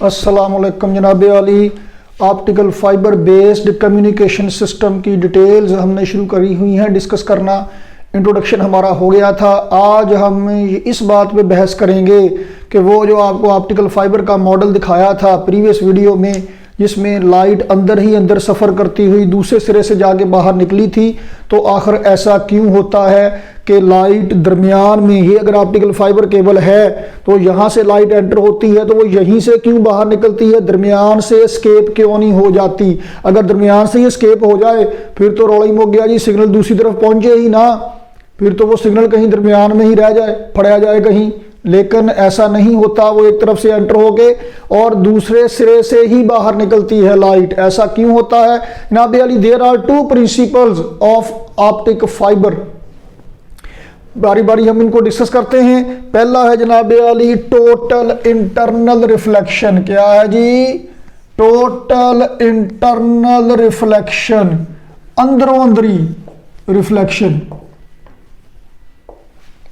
अस्सलामुअलैकुम जनाब Ali. Optical fiber based communication system की डिटेल्स हमने शुरू करी हुई हैं डिस्कस करना। इंट्रोडक्शन हमारा हो गया था। आज हम इस बात पे बहस करेंगे कि वो जो आपको ऑप्टिकल फाइबर का मॉडल दिखाया था प्रीवियस वीडियो में, जिसमें लाइट अंदर ही अंदर सफ़र करती हुई दूसरे सिरे से जाके बाहर निकली थी, तो आखिर ऐसा क्यों होता है कि लाइट दरमियान में ही, अगर ऑप्टिकल फाइबर केबल है तो यहाँ से लाइट एंटर होती है तो वो यहीं से क्यों बाहर निकलती है, दरमियान से स्केप क्यों नहीं हो जाती। अगर दरमियान से ही स्केप हो जाए फिर तो रौला ही मुक गया जी, सिग्नल दूसरी तरफ पहुँचे ही ना, फिर तो वो सिग्नल कहीं दरमियान में ही रह जाए, फड़ा जाए कहीं। लेकिन ऐसा नहीं होता, वो एक तरफ से एंटर होके और दूसरे सिरे से ही बाहर निकलती है लाइट। ऐसा क्यों होता है जनाब Ali? There are two principles of optic fibre. बारी बारी हम इनको डिस्कस करते हैं। पहला है जनाब अली टोटल इंटरनल रिफ्लेक्शन। क्या है जी? टोटल इंटरनल रिफ्लेक्शन, अंदरों अंदरी रिफ्लेक्शन।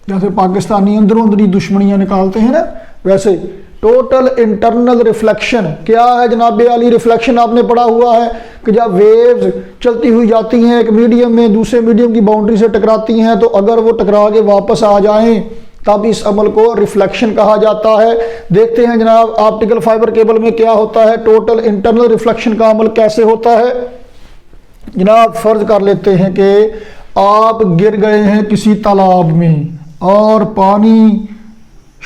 जैसे पाकिस्तानी अंदरों अंदरी दुश्मनियां निकालते हैं ना, वैसे टोटल इंटरनल रिफ्लेक्शन क्या है जनाब अली? रिफ्लेक्शन आपने पढ़ा हुआ है कि जब वेव्स चलती हुई जाती हैं एक मीडियम में, दूसरे मीडियम की बाउंड्री से टकराती हैं, तो अगर वो टकरा के वापस आ जाएं तब इस अमल को रिफ्लेक्शन कहा जाता है। देखते हैं जनाब ऑप्टिकल फाइबर केबल में क्या होता है, टोटल इंटरनल रिफ्लेक्शन का अमल कैसे होता है। जनाब फर्ज कर लेते हैं कि आप गिर गए हैं किसी तालाब में और पानी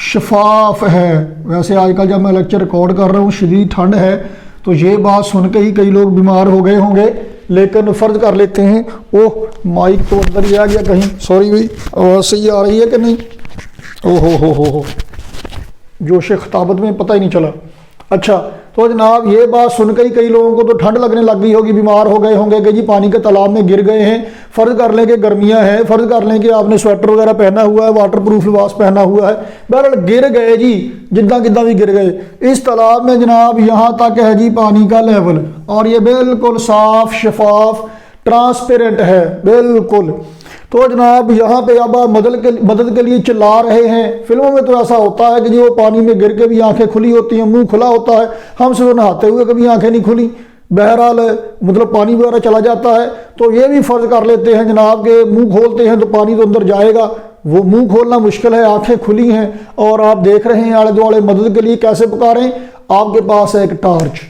शफाफ है। वैसे आजकल जब मैं लेक्चर रिकॉर्ड कर रहा हूँ शदीद ठंड है, तो ये बात सुन के ही कई लोग बीमार हो गए होंगे, लेकिन फ़र्ज कर लेते हैं। ओह माइक तो अंदर ही आ गया कहीं, सॉरी भाई, आवाज़ सही आ रही है कि नहीं? ओहो हो जोश खिताबत में पता ही नहीं चला। अच्छा, तो जनाब ये बात सुनकर ही कई लोगों को तो ठंड लगने लग गई होगी, बीमार हो गए होंगे कि जी पानी के तालाब में गिर गए हैं। फ़र्ज कर लें कि गर्मियाँ हैं, फ़र्ज कर लें कि आपने स्वेटर वगैरह पहना हुआ है, वाटर प्रूफ लिबास पहना हुआ है, बहरहाल गिर गए जी, जिद्दां किद्दां भी गिर गए। इस तालाब में जनाब यहाँ तक है जी पानी का लेवल, और ये बिल्कुल साफ शफाफ ट्रांसपेरेंट है बिल्कुल। तो जनाब यहाँ पे अब आप मदद के लिए चिल्ला रहे हैं। फिल्मों में तो ऐसा होता है कि जी वो पानी में गिर के भी आंखें खुली होती हैं, मुंह खुला होता है, हमसे तो नहाते हुए कभी आंखें नहीं खुली। बहरहाल मतलब पानी वगैरह चला जाता है तो ये भी फर्ज कर लेते हैं जनाब के मुंह खोलते हैं तो पानी तो अंदर जाएगा, वो मुंह खोलना मुश्किल है, आंखें खुली हैं और आप देख रहे हैं आले दुआले मदद के लिए कैसे पुकारें। आपके पास है एक टार्च,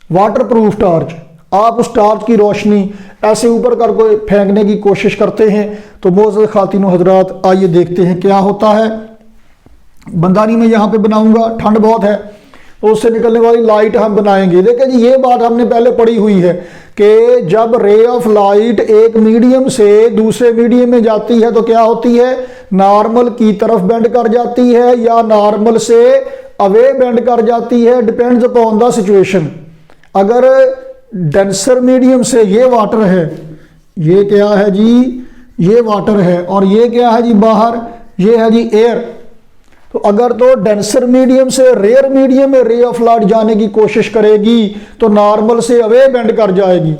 वाटर प्रूफ टार्च, आप उस टार्च की रोशनी ऐसे ऊपर कर कोई फेंकने की कोशिश करते हैं तो मोअज़्ज़ज़ ख़ातिन हज़रात आइए देखते हैं क्या होता है। बंदानी में यहाँ पे बनाऊंगा, ठंड बहुत है तो उससे निकलने वाली लाइट हम बनाएंगे। देखिए जी ये बात हमने पहले पढ़ी हुई है कि जब रे ऑफ लाइट एक मीडियम से दूसरे मीडियम में जाती है तो क्या होती है, नॉर्मल की तरफ बेंड कर जाती है या नॉर्मल से अवे बेंड कर जाती है, डिपेंड्स अपॉन द सिचुएशन। अगर डेंसर मीडियम से, ये वाटर है, ये क्या है जी, ये वाटर है, और ये क्या है जी बाहर, ये है जी एयर। तो अगर तो डेंसर मीडियम से रेयर मीडियम में रे ऑफ लाइट जाने की कोशिश करेगी तो नॉर्मल से अवे बेंड कर जाएगी,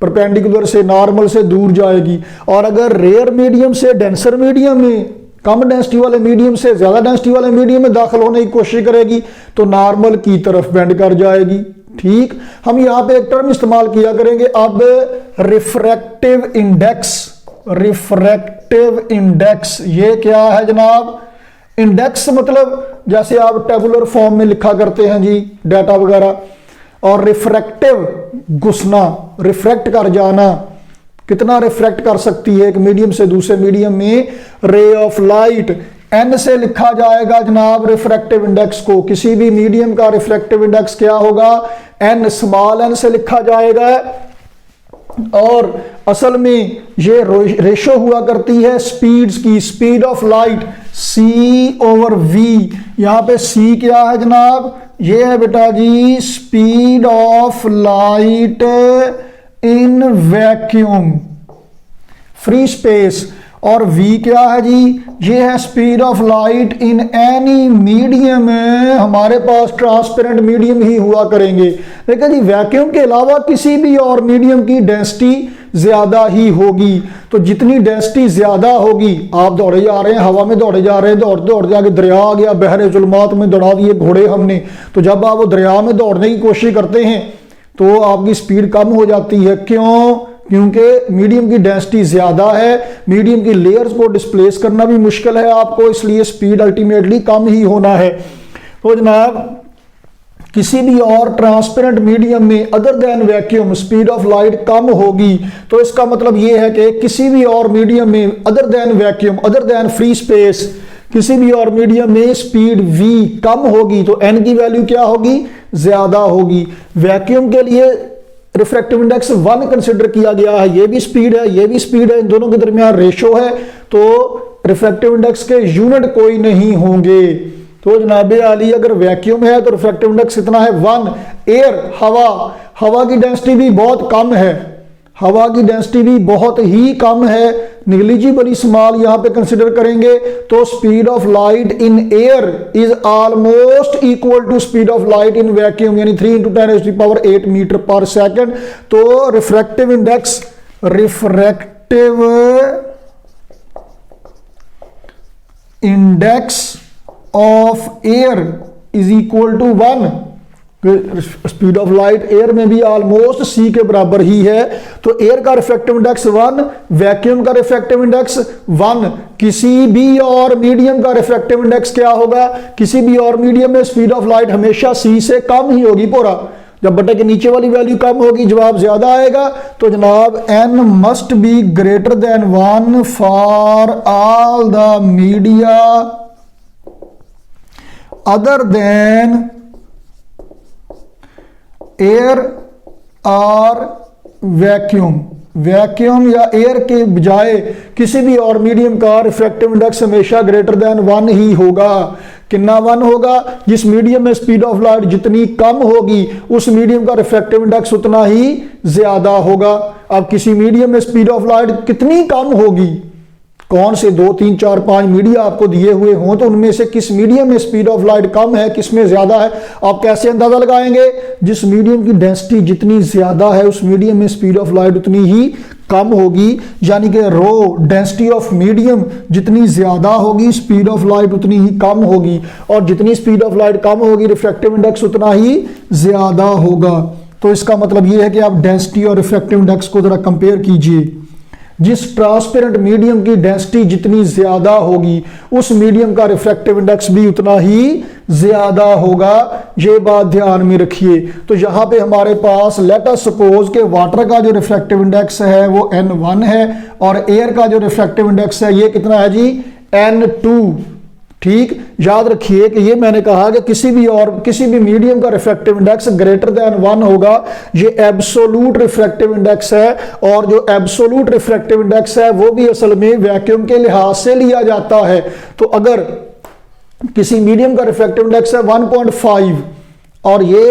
परपेंडिकुलर से नॉर्मल से दूर जाएगी। और अगर रेयर मीडियम से डेंसर मीडियम में, कम डेंसिटी वाले मीडियम से ज़्यादा डेंसिटी वाले मीडियम में दाखिल होने की कोशिश करेगी तो नॉर्मल की तरफ बेंड कर जाएगी। ठीक, हम यहाँ पे एक टर्म इस्तेमाल किया करेंगे अब, रिफ्रैक्टिव इंडेक्स। रिफ्रैक्टिव इंडेक्स ये क्या है जनाब? इंडेक्स मतलब जैसे आप टेबुलर फॉर्म में लिखा करते हैं जी डाटा वगैरह, और रिफ्रैक्टिव घुसना, रिफ्रैक्ट कर जाना, कितना रिफ्रैक्ट कर सकती है एक मीडियम से दूसरे मीडियम में रे ऑफ लाइट। एन से लिखा जाएगा जनाब रिफ्रैक्टिव इंडेक्स को, किसी भी मीडियम का रिफ्रैक्टिव इंडेक्स क्या होगा, एन, स्मॉल एन से लिखा जाएगा। और असल में ये रेशो हुआ करती है स्पीड्स की, speed of light C over V. यहाँ पे सी क्या है जनाब? ये है बेटा जी speed of light in vacuum, free space. और v क्या है जी, ये है speed of light in any medium. हमारे पास ट्रांसपेरेंट मीडियम ही हुआ करेंगे, देखिए जी वैक्यूम के अलावा किसी भी और मीडियम की डेंसिटी ज्यादा ही होगी। तो जितनी डेंसिटी ज्यादा होगी, आप दौड़े जा रहे हैं, हवा में दौड़े जा रहे हैं, दौड़ते दौड़ते आगे दरिया आ गया, बहरे जुल्मात में दौड़ा दिए घोड़े हमने, तो जब आप वो दरिया में दौड़ने की कोशिश करते हैं तो आपकी स्पीड कम हो जाती है। क्यों? क्योंकि मीडियम की डेंसिटी ज्यादा है, मीडियम की लेयर्स को डिस्प्लेस करना भी मुश्किल है आपको, इसलिए स्पीड अल्टीमेटली कम ही होना है। तो जनाब किसी भी और ट्रांसपेरेंट मीडियम में other than vacuum speed of light कम होगी, तो इसका मतलब यह है कि किसी भी और मीडियम में other than vacuum, other than free space, किसी भी और मीडियम में स्पीड v कम होगी, तो n की वैल्यू क्या होगी, ज्यादा होगी। वैक्यूम के लिए रिफ्रैक्टिव इंडेक्स 1 कंसिडर किया गया है, ये भी स्पीड है, ये भी स्पीड है, इन दोनों के दरमियान रेशो है, तो रिफ्रैक्टिव इंडेक्स के यूनिट कोई नहीं होंगे। तो जनाबे आली अगर वैक्यूम है तो रिफ्रैक्टिव इंडेक्स कितना है, 1। एयर, हवा की डेंसिटी भी बहुत कम है, हवा की डेंसिटी भी बहुत ही कम है, निग्लिजिबली स्मॉल यहां पे कंसिडर करेंगे, तो speed of light in air is almost equal to speed of light in vacuum, यानी 3 × 10⁸ मीटर पर सेकंड। तो refractive index of air is equal to 1। Speed of light air में भी ऑलमोस्ट c के बराबर ही है, तो एयर का रिफ्रैक्टिव इंडेक्स 1, वैक्यूम का रिफ्रैक्टिव इंडेक्स 1। किसी भी और मीडियम का रिफ्रैक्टिव इंडेक्स क्या होगा, किसी भी और मीडियम में स्पीड ऑफ लाइट हमेशा c से कम ही होगी पूरा, जब बटे के नीचे वाली वैल्यू कम होगी जवाब ज्यादा आएगा। तो जनाब n must be greater then 1 for all the media other than air और वैक्यूम या एयर के बजाय किसी भी और मीडियम का रिफ्रैक्टिव इंडेक्स हमेशा ग्रेटर देन 1 ही होगा। कितना 1 होगा, जिस मीडियम में स्पीड ऑफ लाइट जितनी कम होगी उस मीडियम का रिफ्रैक्टिव इंडेक्स उतना ही ज्यादा होगा। अब किसी मीडियम में स्पीड ऑफ लाइट कितनी कम होगी, कौन से 2, 3, 4, 5 मीडिया आपको दिए हुए हों, तो उनमें से किस मीडियम में स्पीड ऑफ लाइट कम है, किस में ज्यादा है, आप कैसे अंदाजा लगाएंगे? जिस मीडियम की डेंसिटी जितनी ज्यादा है उस मीडियम में स्पीड ऑफ लाइट उतनी ही कम होगी, यानी कि रो डेंसिटी ऑफ मीडियम जितनी ज्यादा होगी स्पीड ऑफ लाइट उतनी ही कम होगी, और जितनी स्पीड ऑफ लाइट कम होगी रिफ्रैक्टिव इंडेक्स उतना ही ज्यादा होगा। तो इसका मतलब यह है कि आप डेंसिटी और रिफ्रैक्टिव इंडेक्स को जरा कंपेयर कीजिए। जिस ट्रांसपेरेंट मीडियम की डेंसिटी जितनी ज्यादा होगी उस मीडियम का रिफ्रैक्टिव इंडेक्स भी उतना ही ज्यादा होगा, ये बात ध्यान में रखिए। तो यहां पे हमारे पास लेट अस सपोज के वाटर का जो रिफ्रैक्टिव इंडेक्स है वो n1 है और एयर का जो रिफ्रैक्टिव इंडेक्स है ये कितना है जी, n2। ठीक, याद रखिए कि ये मैंने कहा कि किसी भी मीडियम का रिफ्रैक्टिव इंडेक्स ग्रेटर देन 1 होगा, ये एब्सोल्यूट रिफ्रैक्टिव इंडेक्स है, और जो एब्सोल्यूट रिफ्रैक्टिव इंडेक्स है वो भी असल में वैक्यूम के लिहाज से लिया जाता है। तो अगर किसी मीडियम का रिफ्रैक्टिव इंडेक्स है 1.5 और ये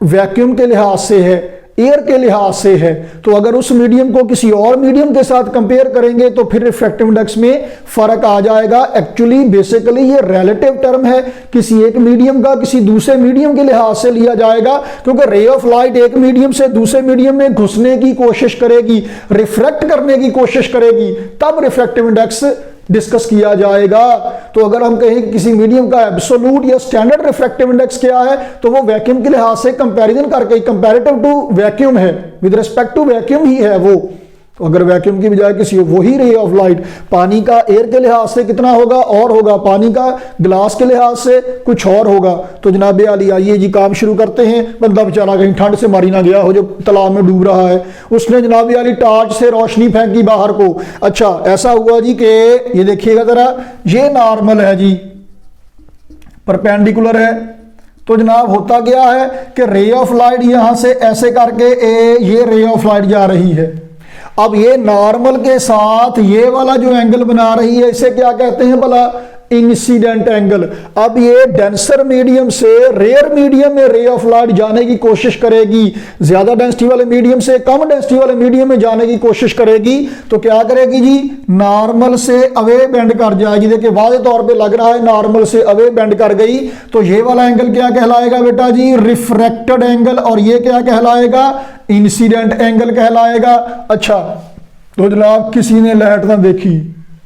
वैक्यूम के लिहाज से है, एयर के लिहाज से है, तो अगर उस मीडियम को किसी और मीडियम के साथ कंपेयर करेंगे तो फिर रिफ्रैक्टिव इंडेक्स में फर्क आ जाएगा। एक्चुअली बेसिकली ये रिलेटिव टर्म है, किसी एक मीडियम का किसी दूसरे मीडियम के लिहाज से लिया जाएगा, क्योंकि रे ऑफ लाइट एक मीडियम से दूसरे मीडियम में घुसने की कोशिश करेगी, रिफ्रैक्ट करने की कोशिश करेगी, तब रिफ्रैक्टिव इंडेक्स डिस्कस किया जाएगा। तो अगर हम कहें कि किसी मीडियम का एब्सोल्यूट या स्टैंडर्ड रिफ्रैक्टिव इंडेक्स क्या है, तो वो वैक्यूम के लिहाज से कंपैरिजन करके कंपैरेटिव टू वैक्यूम है, विद रिस्पेक्ट टू वैक्यूम ही है वो। तो अगर वैक्यूम की बजाय किसी वही रे ऑफ लाइट पानी का एयर के लिहाज से कितना होगा और होगा, पानी का ग्लास के लिहाज से कुछ और होगा। तो जनाब आली आइए जी काम शुरू करते हैं। बंदा बेचारा कहीं ठंड से मारी ना गया हो जो तालाब में डूब रहा है, उसने जनाब आली टार्च से रोशनी फेंकी बाहर को। अच्छा ऐसा हुआ जी कि ये देखिएगा जरा, ये नॉर्मल है जी, परपेंडिकुलर है, तो जनाब होता क्या है कि रे ऑफ लाइट यहां से ऐसे करके ये रे ऑफ लाइट जा रही है। अब ये नॉर्मल के साथ ये वाला जो एंगल बना रही है इसे क्या कहते हैं भला, इंसिडेंट एंगल। अब ये डेंसर मीडियम से रेयर मीडियम में रे ऑफ लाइट जाने की कोशिश करेगी, ज्यादा डेंसिटी वाले मीडियम से कम डेंसिटी वाले मीडियम में जाने की कोशिश करेगी, तो क्या करेगी जी, नॉर्मल से अवे बेंड कर जाएगी। देखिए वाज़े तौर पे लग रहा है नॉर्मल से अवे बेंड कर गई, तो ये वाला एंगल क्या कहलाएगा बेटा जी, रिफ्रैक्टेड एंगल, और ये क्या कहलाएगा, इंसिडेंट एंगल कहलाएगा। अच्छा तो जनाब किसी ने लाइट ना देखी,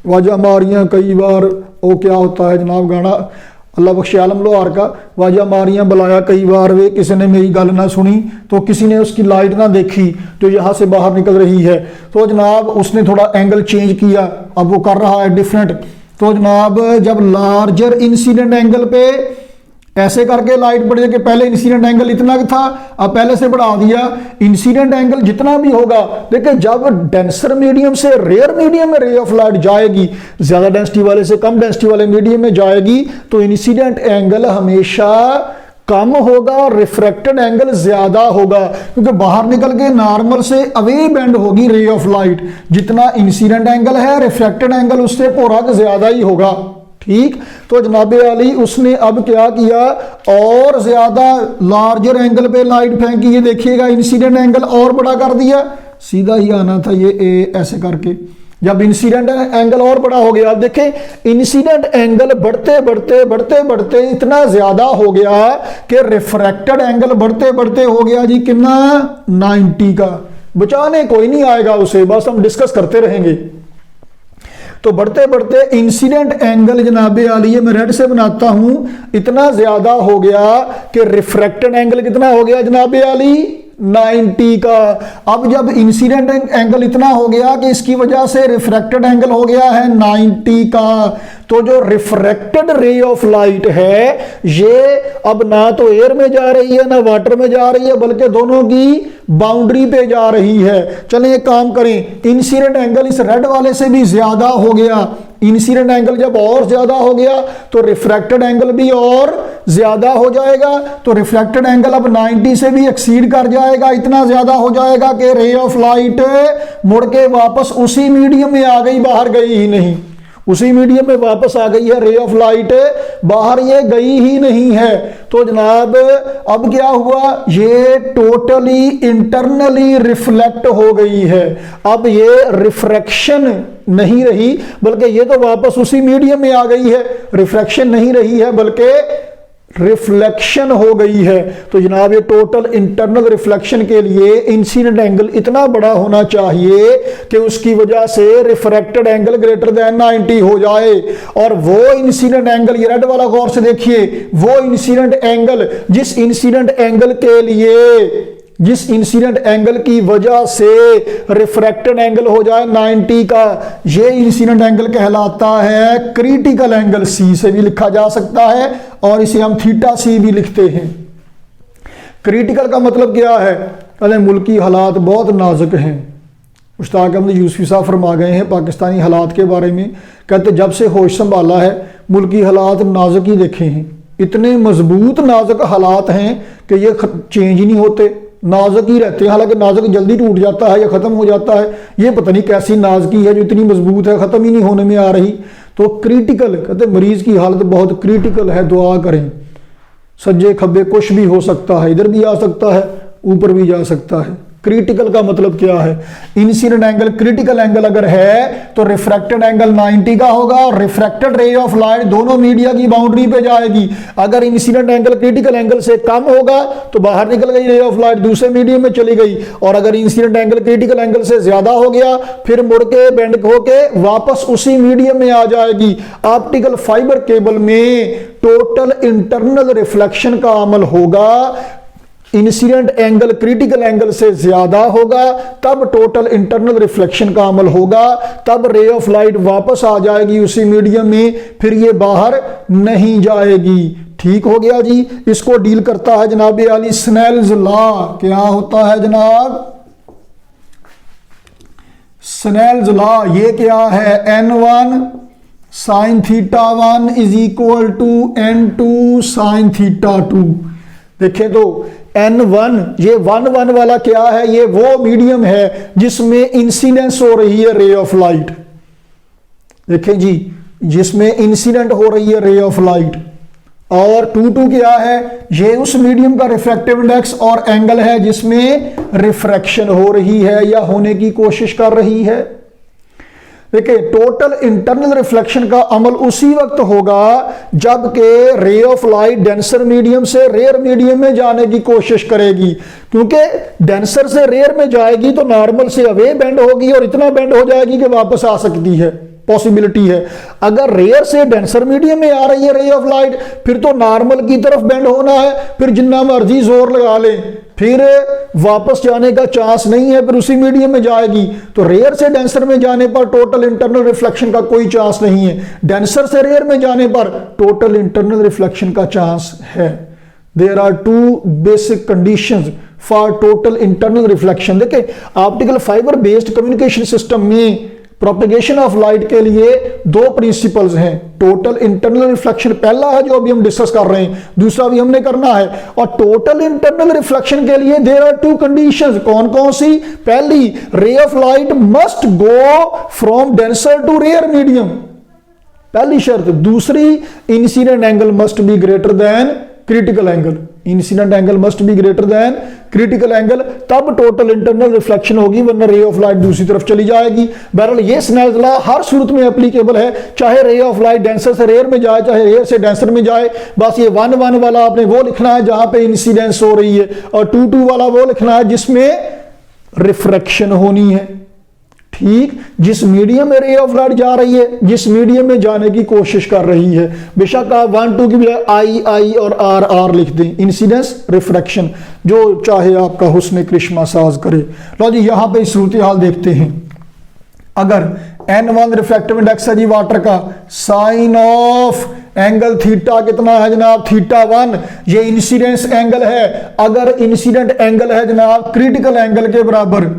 वाजा मारियां कई बार, वो क्या होता है जनाब गाना अल्लाह बख्शे आलम लोहार का, वाजा मारियां बुलाया कई बार, वे किसी ने मेरी गल ना सुनी, तो किसी ने उसकी लाइट ना देखी जो यहाँ से बाहर निकल रही है, तो जनाब उसने थोड़ा एंगल चेंज किया, अब वो कर रहा है डिफरेंट। तो जनाब जब लार्जर इंसिडेंट एंगल पे ऐसे करके लाइट बढ़ जाए, पहले इंसिडेंट एंगल इतना था, अब पहले से बढ़ा दिया, इंसिडेंट एंगल जितना भी होगा, देखिए जब डेंसर मीडियम से रेयर मीडियम में रे ऑफ लाइट जाएगी, ज्यादा डेंसिटी वाले से कम डेंसिटी वाले मीडियम में जाएगी, तो इंसिडेंट एंगल हमेशा कम होगा और रिफ्रैक्टेड एंगल ज्यादा होगा, क्योंकि बाहर निकल के नॉर्मल से अवे बेंड होगी रे ऑफ लाइट। जितना इंसिडेंट एंगल है रिफ्रैक्टेड एंगल उससे पूरा ज्यादा ही होगा। ठीक, तो जनाबे अली उसने अब क्या किया, और ज्यादा लार्जर एंगल पे लाइट फेंकी, ये देखिएगा इंसिडेंट एंगल और बड़ा कर दिया, सीधा ही आना था ये ऐसे करके। जब इंसिडेंट एंगल और बड़ा हो गया, अब देखें इंसिडेंट एंगल बढ़ते बढ़ते बढ़ते बढ़ते इतना ज्यादा हो गया कि रिफ्रैक्टेड एंगल बढ़ते बढ़ते हो गया जी कितना, 90 का। बचाने कोई नहीं आएगा उसे, बस हम डिस्कस करते रहेंगे। तो बढ़ते बढ़ते इंसिडेंट एंगल जनाबे आली, मैं रेड से बनाता हूं, इतना ज्यादा हो गया कि रिफ्रैक्टेड एंगल कितना हो गया जनाबे आली, 90 का। अब जब इंसिडेंट एंगल इतना हो गया कि इसकी वजह से रिफ्रैक्टेड एंगल हो गया है 90 का, तो जो रिफ्रैक्टेड रे ऑफ लाइट है ये अब ना तो एयर में जा रही है ना वाटर में जा रही है, बल्कि दोनों की बाउंड्री पे जा रही है। चलें एक काम करें, इंसिडेंट एंगल इस रेड वाले से भी ज्यादा हो गया, इंसिडेंट एंगल जब और ज्यादा हो गया तो रिफ्रैक्टेड एंगल भी और ज्यादा हो जाएगा, तो रिफ्रैक्टेड एंगल अब 90 से भी एक्सीड कर जाएगा, इतना ज्यादा हो जाएगा कि रे ऑफ लाइट मुड़ के वापस उसी मीडियम में आ गई, बाहर गई ही नहीं, उसी मीडियम में वापस आ गई है रे ऑफ लाइट, बाहर ये गई ही नहीं है। तो जनाब अब क्या हुआ, ये टोटली इंटरनली रिफ्लेक्ट हो गई है। अब ये रिफ्रैक्शन नहीं रही, बल्कि ये तो वापस उसी मीडियम में आ गई है, रिफ्रैक्शन नहीं रही है बल्कि रिफ्लेक्शन हो गई है। तो जनाब ये टोटल इंटरनल रिफ्लेक्शन के लिए इंसिडेंट एंगल इतना बड़ा होना चाहिए कि उसकी वजह से रिफ्रैक्टेड एंगल ग्रेटर देन 90 हो जाए। और वो इंसिडेंट एंगल, ये रेड वाला गौर से देखिए, वो इंसिडेंट एंगल जिस इंसिडेंट एंगल के लिए, जिस इंसिडेंट एंगल की वजह से रिफ्रैक्टेड एंगल हो जाए 90 का, ये इंसिडेंट एंगल कहलाता है क्रिटिकल एंगल। सी से भी लिखा जा सकता है और इसे हम थीटा सी भी लिखते हैं। क्रिटिकल का मतलब क्या है, अरे मुल्की हालात बहुत नाजुक हैं। मुश्ताक अहमद यूसुफी साहब फरमा गए हैं पाकिस्तानी हालात के बारे में, कहते जब से होश संभाला है मुल्की हालात नाजुक ही देखे हैं, इतने मजबूत नाजुक हालात हैं कि ये चेंज ही नहीं होते, नाजुक ही रहते हैं। हालांकि नाजुक जल्दी टूट जाता है या ख़त्म हो जाता है, ये पता नहीं कैसी नाजुकी है जो इतनी मजबूत है, ख़त्म ही नहीं होने में आ रही। तो क्रिटिकल कहते मरीज़ की हालत बहुत क्रिटिकल है, दुआ करें। सज्जे खब्बे कुछ भी हो सकता है, इधर भी आ सकता है ऊपर भी जा सकता है। क्रिटिकल का मतलब क्या है, इंसिडेंट एंगल क्रिटिकल एंगल अगर है तो रिफ्रैक्टेड एंगल 90 का होगा और रिफ्रैक्टेड रे ऑफ लाइट दोनों मीडिया की बाउंड्री पे जाएगी। अगर इंसिडेंट एंगल क्रिटिकल एंगल से कम होगा तो बाहर निकल गई रे ऑफ लाइट, दूसरे मीडियम में चली गई। और अगर इंसिडेंट एंगल क्रिटिकल एंगल से ज्यादा हो गया फिर मुड़ के बेंड होके वापस उसी मीडियम में आ जाएगी। ऑप्टिकल फाइबर केबल में टोटल इंटरनल रिफ्लेक्शन का अमल होगा, इंसिडेंट एंगल क्रिटिकल एंगल से ज्यादा होगा तब टोटल इंटरनल रिफ्लेक्शन का अमल होगा, तब रे ऑफ लाइट वापस आ जाएगी उसी मीडियम में, फिर ये बाहर नहीं जाएगी। ठीक हो गया जी। इसको डील करता है जनाब आली स्नेल्स लॉ। क्या होता है जनाब, स्नेल्स लॉ। ये क्या है, n1 sine theta 1 is equal to n2 sine theta 2। देखें तो n1 ये 1 वाला क्या है, ये वो मीडियम है जिसमें इंसिडेंस हो रही है रे ऑफ लाइट। देखें जी जिसमें इंसिडेंट हो रही है रे ऑफ लाइट, और 2 क्या है, ये उस मीडियम का रिफ्रैक्टिव इंडेक्स और एंगल है जिसमें रिफ्रैक्शन हो रही है या होने की कोशिश कर रही है। देखिए, टोटल इंटरनल रिफ्लेक्शन का अमल उसी वक्त होगा जबकि रे ऑफ लाइट डेंसर मीडियम से रेयर मीडियम में जाने की कोशिश करेगी, क्योंकि डेंसर से रेयर में जाएगी तो नॉर्मल से अवे बेंड होगी और इतना बेंड हो जाएगी कि वापस आ सकती है, पॉसिबिलिटी है। अगर रेयर से डेंसर मीडियम में आ रही है रे ऑफ लाइट, फिर तो नॉर्मल की तरफ बेंड होना है, फिर जितना मर्जी जोर लगा ले फिर वापस जाने का चांस नहीं है, फिर उसी मीडियम में जाएगी। तो रेयर से डेंसर में जाने पर टोटल इंटरनल रिफ्लेक्शन का कोई चांस नहीं है, डेंसर से रेयर में जाने पर टोटल इंटरनल रिफ्लेक्शन का चांस है। There are 2 basic conditions for total internal reflection. देखिए, optical fiber based communication system में प्रोपेगेशन ऑफ लाइट के लिए 2 प्रिंसिपल्स हैं। टोटल इंटरनल रिफ्लेक्शन पहला है जो अभी हम डिस्कस कर रहे हैं, दूसरा भी हमने करना है। और टोटल इंटरनल रिफ्लेक्शन के लिए देयर आर 2 कंडीशंस। कौन कौन सी? पहली, ray of light must go from denser to rare medium, पहली शर्त। दूसरी, incident angle must be greater than critical angle, incident angle must be greater than critical angle, तब टोटल इंटरनल रिफ्लेक्शन होगी, वरना रे ऑफ लाइट दूसरी तरफ चली जाएगी। बहरहाल ये स्नेल्स लॉ हर सूरत में एप्लीकेबल है, चाहे रे ऑफ लाइट डेंसर से रेयर में जाए, चाहे रेयर से डेंसर में जाए। बस ये 1 वाला आपने वो लिखना है जहां पे इंसिडेंस हो रही है, और 2 वाला वो लिखना है जिसमें रिफ्रैक्शन होनी है। ठीक, जिस मीडियम में रे ऑफ लाइट जा रही है, जिस मीडियम में जाने की कोशिश कर रही है, बेशक आप 1 2 की बजाय आई और आर लिख दें, इंसिडेंस रिफ्रैक्शन, जो चाहे आपका हुस्न करिश्मा साज करे। लो जी, यहां पे सूरत हाल देखते हैं। अगर N1 रिफ्रैक्टिव इंडेक्स है जी वाटर का, साइन ऑफ एंगल थीटा कितना है जनाब? θ1, ये इंसिडेंस एंगल है। अगर इंसिडेंट एंगल है जनाब क्रिटिकल एंगल के बराबर,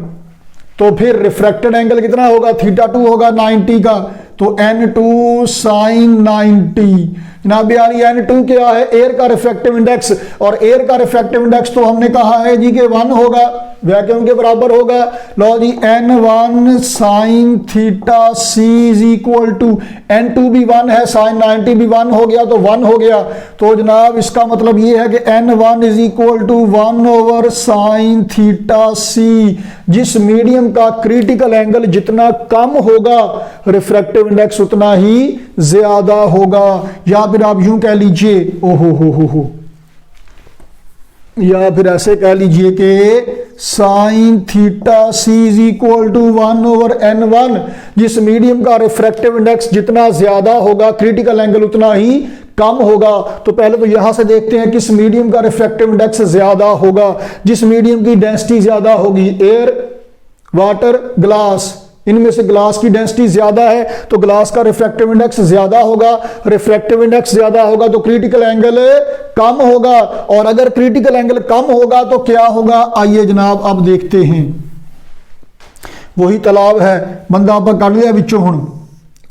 तो फिर रिफ्रैक्टेड एंगल कितना होगा? θ2 होगा 90 का, तो N2 साइन 90। जनाब यानी N2 क्या है? एयर का रिफ्रैक्टिव इंडेक्स, और एयर का रिफ्रैक्टिव इंडेक्स तो हमने कहा है जी कि 1 होगा, वैक्यूम के बराबर होगा। लो जी, N1 sine theta C is equal to, N2 भी 1 है, साइन 90 भी 1 हो गया, तो 1 हो गया। तो जनाब इसका मतलब ये है कि N1 is equal to 1 over sine theta C. जिस मीडियम का क्रिटिकल एंगल जितना कम होगा, रिफ्रैक्टिव इंडेक्स उतना ही ज्यादा होगा। या फिर आप यूं कह लीजिए, ओहो हो, या फिर ऐसे कह लीजिए कि sine theta C is equal to 1 over N1। जिस मीडियम का रिफ्रैक्टिव इंडेक्स जितना ज्यादा होगा, क्रिटिकल एंगल उतना ही कम होगा। तो पहले तो यहां से देखते हैं किस मीडियम का रिफ्रैक्टिव इंडेक्स ज्यादा होगा। जिस मीडियम की डेंसिटी ज्यादा होगी, एयर, वाटर, ग्लास, इनमें से ग्लास की डेंसिटी ज्यादा है तो ग्लास का रिफ्रैक्टिव इंडेक्स ज्यादा होगा। रिफ्रैक्टिव इंडेक्स ज्यादा होगा तो क्रिटिकल एंगल कम होगा, और अगर क्रिटिकल एंगल कम होगा तो क्या होगा? आइए जनाब अब देखते हैं। वही तालाब है, बंदा आप कर लिया बिचों, हुण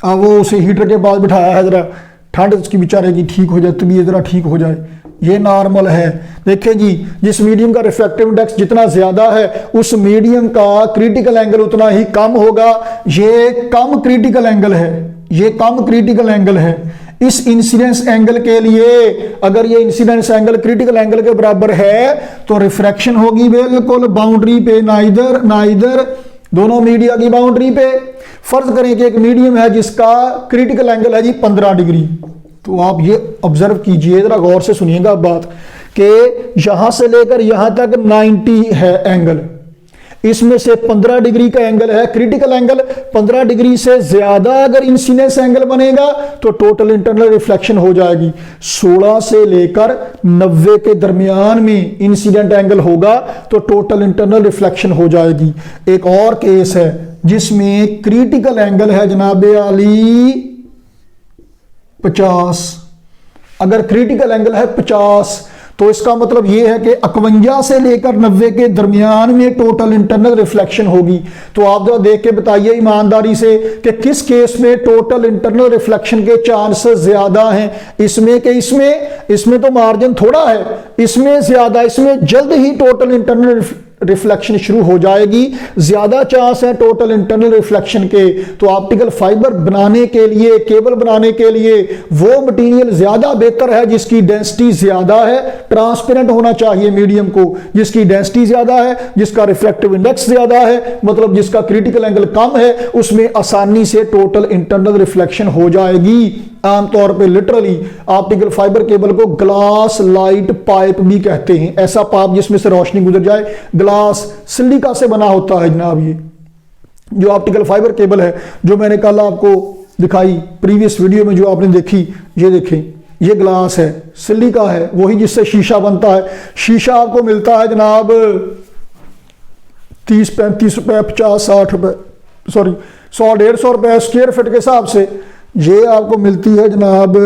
अब वो उसे हीटर के पास बिठाया है, जरा ठंड उसकी बेचारे की ठीक हो जाए, तबीयत जरा ठीक हो जाए, ये नॉर्मल है। देखिए जी, जिस मीडियम का रिफ्रैक्टिव इंडेक्स जितना ज्यादा है, उस मीडियम का क्रिटिकल एंगल उतना ही कम होगा। ये कम क्रिटिकल एंगल है, ये कम क्रिटिकल एंगल है। इस इंसिडेंस एंगल के लिए अगर ये इंसिडेंस एंगल क्रिटिकल एंगल के बराबर है तो रिफ्रैक्शन होगी बिल्कुल बाउंड्री पे, ना इधर दोनों मीडिया की बाउंड्री पे। फर्ज करें कि एक मीडियम है जिसका क्रिटिकल एंगल है जी 15 डिग्री, तो आप ये ऑब्जर्व कीजिए, जरा गौर से सुनिएगा बात, कि यहां से लेकर यहां तक 90 है एंगल, इसमें से 15 डिग्री का एंगल है क्रिटिकल एंगल। 15 डिग्री से ज्यादा अगर इंसिडेंस एंगल बनेगा तो टोटल इंटरनल रिफ्लेक्शन हो जाएगी। 16 से लेकर 90 के दरमियान में इंसिडेंट एंगल होगा तो टोटल इंटरनल रिफ्लेक्शन हो जाएगी। एक और केस है जिसमें क्रिटिकल एंगल है जनाब आली 50। अगर क्रिटिकल एंगल है 50 तो इसका मतलब यह है कि 51 से लेकर 90 के दरमियान में टोटल इंटरनल रिफ्लेक्शन होगी। तो आप जरा देख के बताइए ईमानदारी से कि किस केस में टोटल इंटरनल रिफ्लेक्शन के चांसेस ज्यादा हैं, इसमें कि इसमें तो मार्जिन थोड़ा है, इसमें ज्यादा, इसमें जल्द ही टोटल इंटरनल रिफ्लेक्शन शुरू हो जाएगी, ज्यादा चांस है टोटल इंटरनल रिफ्लेक्शन के। तो ऑप्टिकल फाइबर बनाने के लिए, केबल बनाने के लिए वो मटेरियल ज्यादा बेहतर है जिसकी डेंसिटी ज्यादा है, ट्रांसपेरेंट होना चाहिए मीडियम को, जिसकी डेंसिटी ज्यादा है, जिसका रिफ्रैक्टिव इंडेक्स ज्यादा है, मतलब जिसका क्रिटिकल एंगल कम है, उसमें आसानी से टोटल इंटरनल रिफ्लेक्शन हो जाएगी। आमतौर पे लिटरली ऑप्टिकल फाइबर केबल को ग्लास लाइट पाइप भी कहते हैं, ऐसा पाइप जिसमें से रोशनी गुजर जाए, ग्लास सिलिका से बना होता है जनाब। ये जो ऑप्टिकल फाइबर केबल है जो मैंने कल आपको दिखाई प्रीवियस वीडियो में जो आपने देखी, ये देखें, ये ग्लास है, सिलिका है, वही जिससे शीशा बनता है। शीशा आपको मिलता है जनाब 30-35 रुपए, 50-60 रुपए, सॉरी 100-150 रुपए स्क्वायर फीट के हिसाब से। ये आपको मिलती है जनाब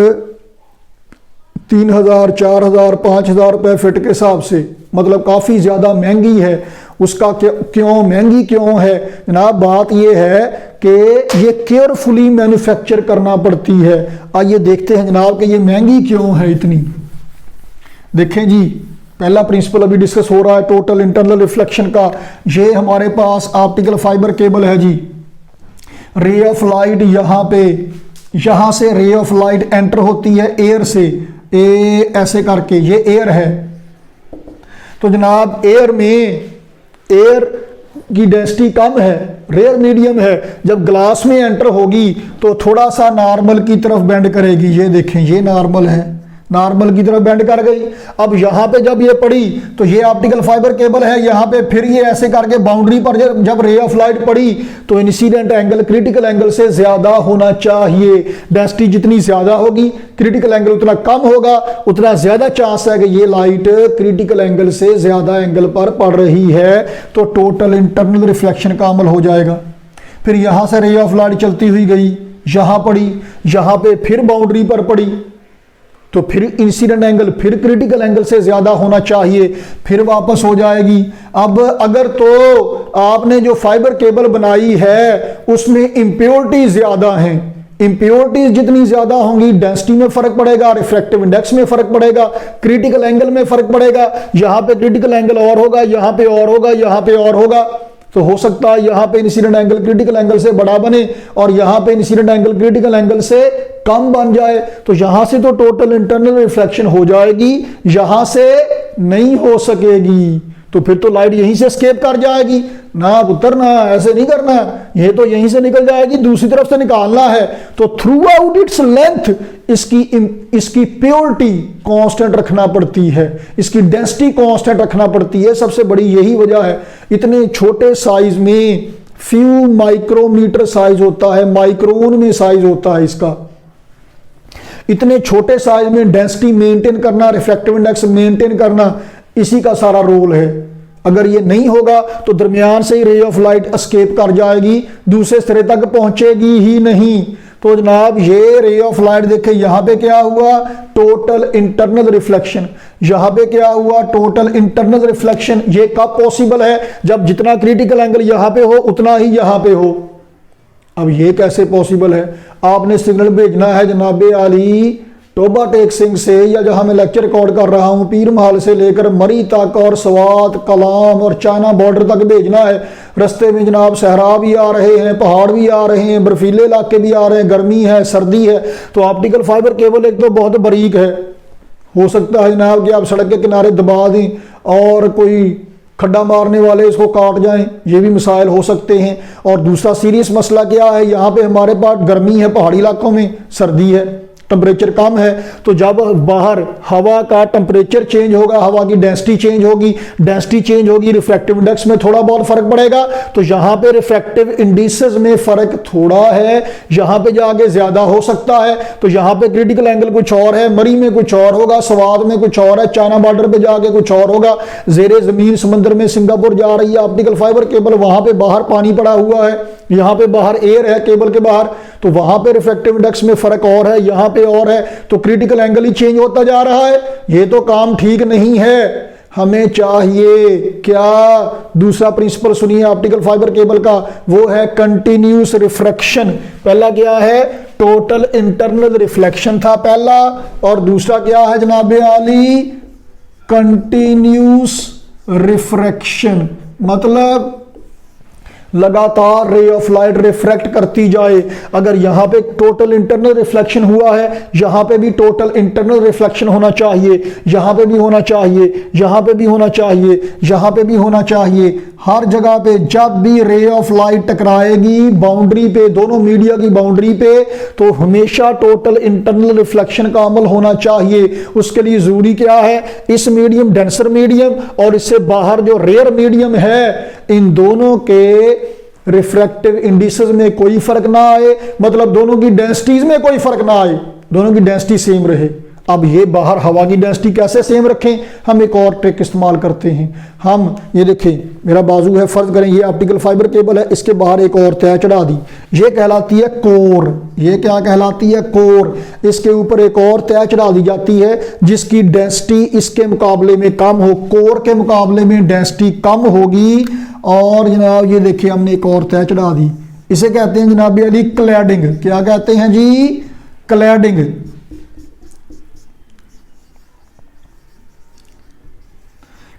3000, 4000, 5000 रुपए फिट के हिसाब से, मतलब काफ़ी ज़्यादा महंगी है। उसका क्यों महंगी क्यों है जनाब? बात यह है कि ये केयरफुली मैन्युफैक्चर करना पड़ती है। आइए देखते हैं जनाब कि ये महंगी क्यों है इतनी। देखें जी, पहला प्रिंसिपल अभी डिस्कस हो रहा है टोटल इंटरनल रिफ्लेक्शन का। ये हमारे पास ऑप्टिकल फाइबर केबल है जी। रे ऑफ लाइट यहां से रे ऑफ लाइट एंटर होती है एयर से, ऐसे करके, ये एयर है। तो जनाब एयर की डेंसिटी कम है, रेयर मीडियम है, जब ग्लास में एंटर होगी तो थोड़ा सा नॉर्मल की तरफ बेंड करेगी। ये देखें, ये नॉर्मल है, नॉर्मल की तरफ बेंड कर गई। अब यहां पे जब ये पड़ी तो ये ऑप्टिकल फाइबर केबल है, यहां पे फिर ये ऐसे करके बाउंड्री पर जब रे ऑफ लाइट पड़ी तो इंसिडेंट एंगल क्रिटिकल एंगल से ज्यादा होना चाहिए। डेंसिटी जितनी ज्यादा होगी, क्रिटिकल एंगल उतना कम होगा, उतना ज्यादा चांस है कि ये लाइट क्रिटिकल एंगल से ज्यादा एंगल पर पड़ रही है, तो टोटल इंटरनल रिफ्लेक्शन का अमल हो जाएगा। फिर यहां से रे ऑफ लाइट चलती हुई गई, यहां पड़ी, यहां पे फिर बाउंड्री पर पड़ी, तो फिर इंसिडेंट एंगल फिर क्रिटिकल एंगल से ज्यादा होना चाहिए, फिर वापस हो जाएगी। अब अगर तो आपने जो फाइबर केबल बनाई है उसमें इंप्योरिटी ज्यादा हैं, इंप्योरिटीज जितनी ज्यादा होंगी डेंसिटी में फर्क पड़ेगा, रिफ्रैक्टिव इंडेक्स में फर्क पड़ेगा, क्रिटिकल एंगल में फर्क पड़ेगा। यहां पे क्रिटिकल एंगल और होगा, यहां पे और होगा, यहां पे और होगा। तो हो सकता है यहां पे इंसिडेंट एंगल क्रिटिकल एंगल से बड़ा बने और यहां पे इंसिडेंट एंगल क्रिटिकल एंगल से कम बन जाए। तो यहां से तो टोटल इंटरनल रिफ्लेक्शन हो जाएगी, यहां से नहीं हो सकेगी। तो फिर तो लाइट यहीं से एस्केप कर जाएगी ना, उतरना ऐसे नहीं करना, ये तो यहीं से निकल जाएगी, दूसरी तरफ से निकालना है। तो थ्रू आउट इट्स लेंथ इसकी प्योरिटी कांस्टेंट रखना पड़ती है, इसकी डेंसिटी कांस्टेंट रखना पड़ती है। सबसे बड़ी यही वजह है। इतने छोटे साइज में फ्यू माइक्रोमीटर साइज होता है, माइक्रोन में साइज होता है इसका। इतने छोटे साइज में डेंसिटी मेंटेन करना, रिफ्रैक्टिव इंडेक्स मेंटेन करना, इसी का सारा रोल है। अगर ये नहीं होगा तो दरमियान से ही रे ऑफ लाइट एस्केप कर जाएगी, दूसरे सिरे तक पहुंचेगी ही नहीं। तो जनाब ये रे ऑफ लाइट देखे, यहां पे क्या हुआ, टोटल इंटरनल रिफ्लेक्शन। यहां पे क्या हुआ, टोटल इंटरनल रिफ्लेक्शन। ये कब पॉसिबल है? जब जितना क्रिटिकल एंगल यहां पे हो उतना ही यहां पे हो। अब ये कैसे पॉसिबल है? आपने सिग्नल भेजना है जनाबे आली टोबा टेक सिंह से, या जहां मैं लेक्चर रिकॉर्ड कर रहा हूं पीर महल से लेकर मरी तक और सवात, कलाम और चाइना बॉर्डर तक भेजना है। रस्ते में जनाब सहरा भी आ रहे हैं, पहाड़ भी आ रहे हैं, बर्फीले इलाके भी आ रहे हैं, गर्मी है, सर्दी है। तो ऑप्टिकल फाइबर केबल एक तो बहुत बारीक है, हो सकता है जनाब कि आप सड़क के किनारे दबा दें और कोई खड्डा मारने वाले इसको काट जाएं, ये भी मसाइल हो सकते हैं। और दूसरा सीरियस मसला क्या है, यहाँ पे हमारे पास गर्मी है, पहाड़ी इलाकों में सर्दी है, टेम्परेचर कम है। तो जब बाहर हवा का टेम्परेचर चेंज होगा, हवा की डेंसिटी चेंज होगी, डेंसिटी चेंज होगी, रिफ्रैक्टिव इंडेक्स में थोड़ा बहुत फर्क पड़ेगा। तो यहां पे रिफ्रैक्टिव इंडिसेस में फर्क थोड़ा है, यहां पे जाके ज्यादा हो सकता है। तो यहां पे क्रिटिकल एंगल कुछ और है, मरी में कुछ और होगा, सवाद में कुछ और है, चाइना बॉर्डर पे जाके कुछ और होगा। जेरे जमीन समंदर में सिंगापुर जा रही है ऑप्टिकल फाइबर केबल, वहां पे बाहर पानी पड़ा हुआ है, यहां पे बाहर एयर है केबल के बाहर, तो वहां पे रिफ्रैक्टिव इंडेक्स में फर्क और है, यहां पे और है। तो क्रिटिकल एंगल ही चेंज होता जा रहा है, ये तो काम ठीक नहीं है। हमें चाहिए क्या? दूसरा प्रिंसिपल सुनिए ऑप्टिकल फाइबर केबल का, वो है कंटिन्यूस रिफ्रैक्शन। पहला क्या है, टोटल इंटरनल रिफ्लेक्शन था पहला, और दूसरा क्या है जनाबे आली, कंटिन्यूस रिफ्रैक्शन। मतलब लगातार रे ऑफ लाइट रिफ्रैक्ट करती जाए। अगर यहाँ पे टोटल इंटरनल रिफ्लेक्शन हुआ है, यहाँ पे भी टोटल इंटरनल रिफ्लेक्शन होना चाहिए, यहाँ पे भी होना चाहिए, यहाँ पे भी होना चाहिए, यहाँ पे भी होना चाहिए। हर जगह पे जब भी रे ऑफ लाइट टकराएगी बाउंड्री पे, दोनों मीडिया की बाउंड्री पे, तो हमेशा टोटल इंटरनल रिफ्लेक्शन का अमल होना चाहिए। उसके लिए जरूरी क्या है, इस मीडियम डेंसर मीडियम और इससे बाहर जो रेयर मीडियम है, इन दोनों के रिफ्रैक्टिव इंडिसेस में कोई फर्क ना आए, मतलब दोनों की डेंसिटीज में कोई फर्क ना आए, दोनों की डेंसिटी सेम रहे। अब ये बाहर हवा की डेंसिटी कैसे सेम रखें, हम एक और ट्रिक इस्तेमाल करते हैं। हम ये देखें, मेरा बाजू है, फर्ज करें ये ऑप्टिकल फाइबर केबल है, इसके बाहर एक और तय चढ़ा दी, ये कहलाती है कोर। ये क्या कहलाती है, कोर। इसके ऊपर एक और तय चढ़ा दी जाती है जिसकी डेंसिटी इसके मुकाबले में कम हो, कोर के मुकाबले में डेंसिटी कम होगी। और जनाब ये देखिए हमने एक और तय चढ़ा दी, इसे कहते हैं जनाब अली क्लैडिंग। क्या कहते हैं जी, क्लैडिंग।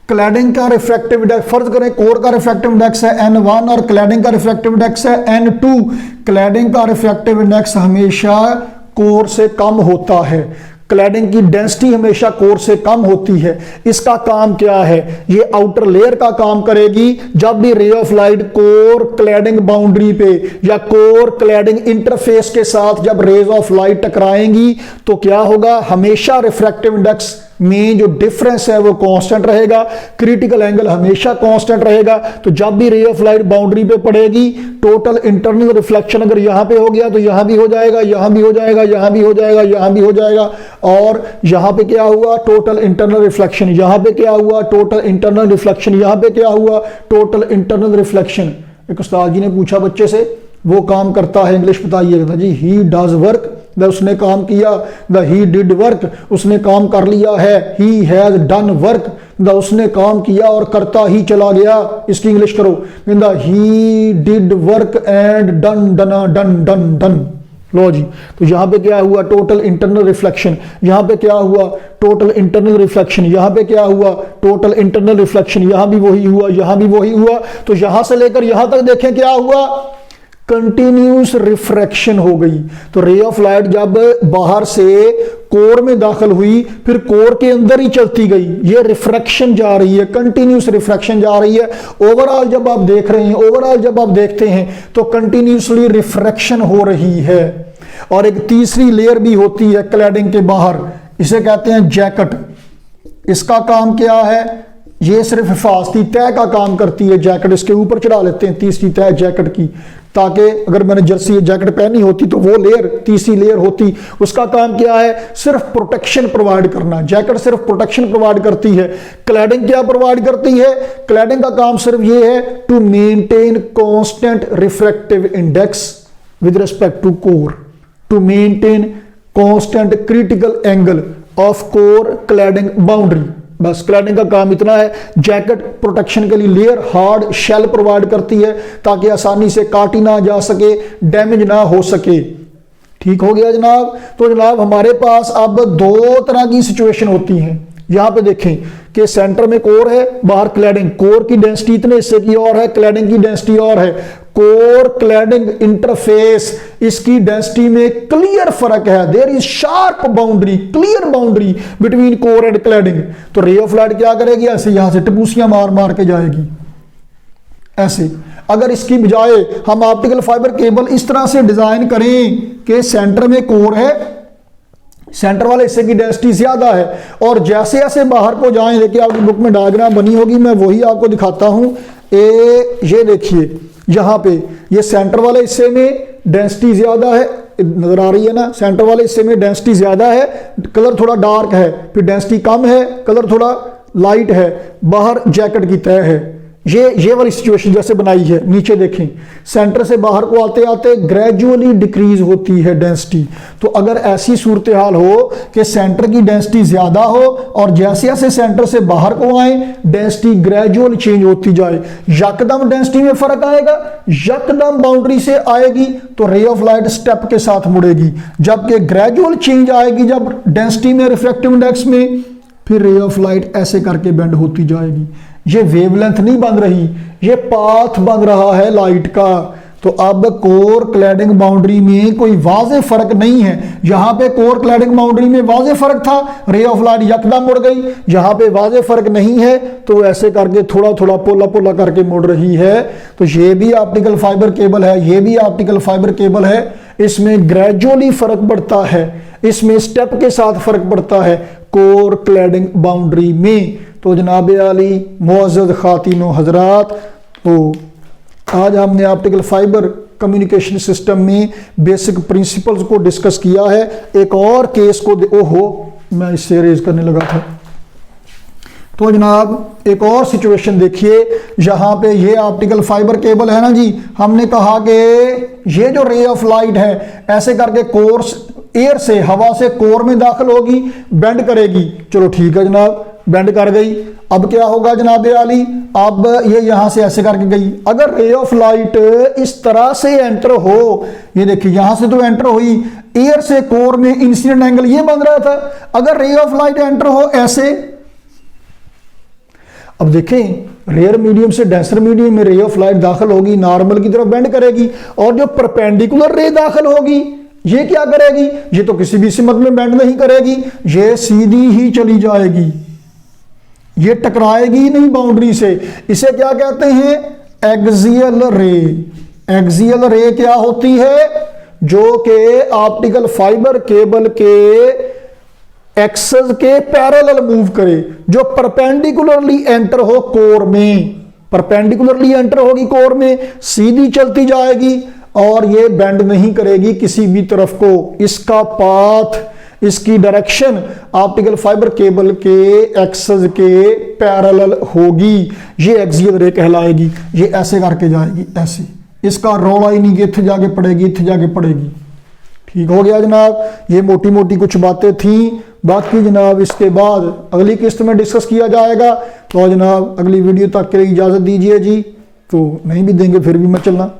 क्लैडिंग का रिफ्रैक्टिव इंडेक्स, फर्ज करें कोर का रिफ्रैक्टिव इंडेक्स है N1 और क्लैडिंग का रिफ्रैक्टिव इंडेक्स है N2। क्लैडिंग का रिफ्रैक्टिव इंडेक्स हमेशा कोर से कम होता है, क्लैडिंग की डेंसिटी हमेशा कोर से कम होती है। इसका काम क्या है, ये आउटर लेयर का काम करेगी। जब भी रे of light core cladding boundary पे या कोर क्लैडिंग इंटरफेस के साथ जब रेज ऑफ लाइट टकराएंगी तो क्या होगा, हमेशा रिफ्रैक्टिव इंडेक्स में जो डिफरेंस है वो कांस्टेंट रहेगा, क्रिटिकल एंगल हमेशा कांस्टेंट रहेगा। तो जब भी रे ऑफ लाइट बाउंड्री पे पड़ेगी, टोटल इंटरनल रिफ्लेक्शन अगर यहां पे हो गया तो यहां भी हो जाएगा, यहां भी हो जाएगा, यहां भी हो जाएगा, यहां भी हो जाएगा। और यहां पे क्या हुआ, टोटल इंटरनल रिफ्लेक्शन। यहां पे क्या हुआ, टोटल इंटरनल रिफ्लेक्शन। यहां पे क्या हुआ, टोटल इंटरनल रिफ्लेक्शन। एक उस्ताद जी ने पूछा बच्चे से, वो काम करता है, इंग्लिश बताइएगा जी। ही डज वर्क, उसने काम किया। द ही डिड वर्क, उसने काम कर लिया है। ही हैज डन वर्क, उसने काम किया और करता ही चला गया। इसकी इंग्लिश करो, the he did work and done done done done done. लो जी, तो यहां पे क्या हुआ, टोटल इंटरनल रिफ्लेक्शन। यहां पे क्या हुआ, टोटल इंटरनल रिफ्लेक्शन। यहां पे क्या हुआ, टोटल इंटरनल रिफ्लेक्शन। यहां भी वही हुआ, यहां भी वही हुआ। तो यहां से लेकर यहां तक देखें क्या हुआ, कंटिन्यूस रिफ्रैक्शन हो गई। तो रे ऑफ लाइट जब बाहर से कोर में दाखिल हुई, फिर कोर के अंदर ही चलती गई, ये रिफ्रैक्शन जा रही है, कंटिन्यूस रिफ्रैक्शन जा रही है। ओवरऑल जब आप देख रहे हैं, ओवरऑल जब आप देखते हैं तो कंटिन्यूसली रिफ्रैक्शन हो रही है। और एक तीसरी लेयर भी होती है क्लैडिंग के बाहर, इसे कहते हैं जैकेट। इसका काम क्या है, ये सिर्फ हिफाजती तय का काम करती है जैकेट। इसके ऊपर चढ़ा लेते हैं तीसरी तय जैकेट की, ताकि अगर मैंने जर्सी जैकेट पहनी होती तो वो लेयर तीसरी लेयर होती। उसका काम क्या है, सिर्फ प्रोटेक्शन प्रोवाइड करना। जैकेट सिर्फ प्रोटेक्शन प्रोवाइड करती है। क्लैडिंग क्या प्रोवाइड करती है, क्लैडिंग का काम सिर्फ ये है to maintain constant refractive index with respect to core, to maintain constant critical angle of core cladding boundary. बस क्लैडिंग का काम इतना है। जैकेट प्रोटेक्शन के लिए लेयर हार्ड शेल प्रोवाइड करती है ताकि आसानी से काटी ना जा सके, डैमेज ना हो सके। ठीक हो गया जनाब। तो जनाब हमारे पास अब दो तरह की सिचुएशन होती हैं। यहां पे देखें कि सेंटर में कोर है, बाहर क्लैडिंग। कोर की डेंसिटी इतने हिस्से की और है, क्लैडिंग की डेंसिटी और है। कोर क्लैडिंग इंटरफेस, इसकी डेंसिटी में क्लियर फर्क है। There is sharp boundary, clear boundary between core and cladding. तो रे ऑफ लाइट क्या करेगी, ऐसे यहां से टपूसियां मार मार के जाएगी ऐसे। अगर इसकी बजाय हम ऑप्टिकल फाइबर केबल इस तरह से डिजाइन करें कि सेंटर में कोर है, सेंटर वाले हिस्से की डेंसिटी ज्यादा है, और जैसे जैसे बाहर को जाएं, देखिए आपकी बुक में डायग्राम बनी होगी, मैं वही आपको दिखाता हूं। ये देखिए यहां पे ये सेंटर वाले हिस्से में डेंसिटी ज्यादा है, नजर आ रही है ना, सेंटर वाले हिस्से में डेंसिटी ज्यादा है, कलर थोड़ा डार्क है, फिर डेंसिटी कम है, कलर थोड़ा लाइट है, बाहर जैकेट की तय है। ये वाली सिचुएशन जैसे बनाई है, नीचे देखें सेंटर से बाहर को आते आते ग्रेजुअली डिक्रीज होती है डेंसिटी। तो अगर ऐसी सूरत हाल हो कि सेंटर की डेंसिटी ज्यादा हो और जैसे जैसे सेंटर से बाहर को आए डेंसिटी ग्रेजुअल चेंज होती जाए, यकदम डेंसिटी में फर्क आएगा, यकदम बाउंड्री से आएगी तो रे ऑफ लाइट स्टेप के साथ मुड़ेगी। जबकि ग्रेजुअल चेंज आएगी जब डेंसिटी में, रिफ्रैक्टिव इंडेक्स में, फिर रे ऑफ लाइट ऐसे करके बेंड होती जाएगी। ये वेवलेंथ नहीं बन रही, ये पाथ बन रहा है लाइट का। तो अब कोर क्लैडिंग बाउंड्री में कोई वाज़े फर्क नहीं है। यहां पे कोर क्लैडिंग बाउंड्री में वाज़े फर्क था, रे ऑफ लाइट यकदम मुड़ गई। यहां पे वाज़े फर्क नहीं है, तो ऐसे करके थोड़ा थोड़ा पोला पोला करके मुड़ रही है। तो ये भी ऑप्टिकल फाइबर केबल है, ये भी ऑप्टिकल फाइबर केबल है। इसमें ग्रेजुअली फर्क पड़ता है, इसमें स्टेप के साथ फर्क पड़ता है कोर क्लैडिंग बाउंड्री में। तो जनाब आली मुअज़्ज़ज़ खातिनो हजरात, तो आज हमने ऑप्टिकल फाइबर कम्युनिकेशन सिस्टम में बेसिक प्रिंसिपल्स को डिस्कस किया है। एक और केस को ओहो मैं इससे रेज करने लगा था। तो जनाब एक और सिचुएशन देखिए, यहाँ पे ये ऑप्टिकल फाइबर केबल है ना जी, हमने कहा कि ये जो रे ऑफ लाइट है ऐसे करके कोर एयर से, हवा से कोर में दाखिल होगी, बेंड करेगी। चलो ठीक है जनाब, बेंड कर गई। अब क्या होगा जनाब आली, अब ये यहां से ऐसे करके गई। अगर रे ऑफ लाइट इस तरह से एंटर हो, ये देखिए यहां से तो एंटर हुई, एयर से कोर में इंसिडेंट एंगल ये बन रहा था। अगर रे ऑफ लाइट एंटर हो ऐसे, अब देखें रेयर मीडियम से डेंसर मीडियम में रे ऑफ लाइट दाखिल होगी, नॉर्मल की तरफ बेंड करेगी, और जो परपेंडिकुलर रे दाखिल होगी ये क्या करेगी, ये तो किसी भी सिमत में बेंड नहीं करेगी, ये सीधी ही चली जाएगी, ये टकराएगी नहीं बाउंड्री से। इसे क्या कहते हैं, एक्सियल रे। एक्सियल रे क्या होती है, जो कि ऑप्टिकल फाइबर केबल के एक्सेस के पैरेलल मूव करे, जो परपेंडिकुलरली एंटर हो कोर में, परपेंडिकुलरली एंटर होगी कोर में, सीधी चलती जाएगी और ये बेंड नहीं करेगी किसी भी तरफ को। इसका पाथ, इसकी डायरेक्शन ऑप्टिकल फाइबर केबल के एक्सेस के पैरेलल होगी, ये एक्सियल रे कहलाएगी। ये ऐसे करके जाएगी, ऐसे, इसका रौला ही नहीं कि इत्थे जाके पड़ेगी, इत्थे जाके पड़ेगी। ठीक हो गया जनाब, ये मोटी मोटी कुछ बातें थी, बाकी जनाब इसके बाद अगली किस्त में डिस्कस किया जाएगा। तो जनाब अगली वीडियो तक के लिए इजाज़त दीजिए जी, तो नहीं भी देंगे फिर भी मैं चलना।